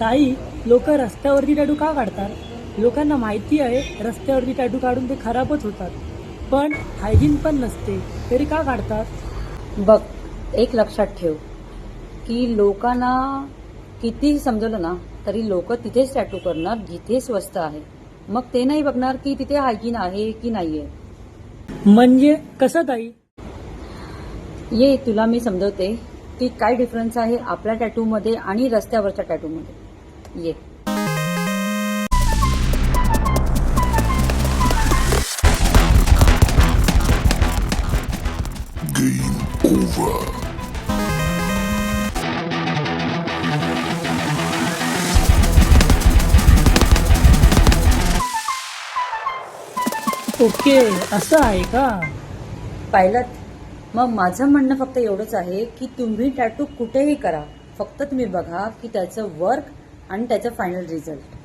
ताई, लोक रस्त्यावरती टॅटू का काढतात? लोकांना माहिती आहे रस्त्यावरती टॅटू काढून ते खराबच होतात, पण हायजीन पण नसते, तरी का काढतात? बघ, एक लक्षात ठेव की लोकांना कितीही समजवलं ना तरी लोक तिथेच टॅटू करणार जिथे स्वस्त आहे. मग ते नाही बघणार की तिथे हायजीन आहे की नाहीये. म्हणजे कसं ताई? ये तुला मी समजवते की काय डिफरन्स आहे आपल्या टॅटू मध्ये आणि रस्त्यावरच्या टॅटू मध्ये. ये. ओके, असं आहे का? पाहिलं? मग माझं म्हणणं फक्त एवढंच आहे की तुम्ही टॅटू कुठेही करा, फक्त तुम्ही बघा की त्याचं वर्क आणि त्याचं फायनल रिझल्ट.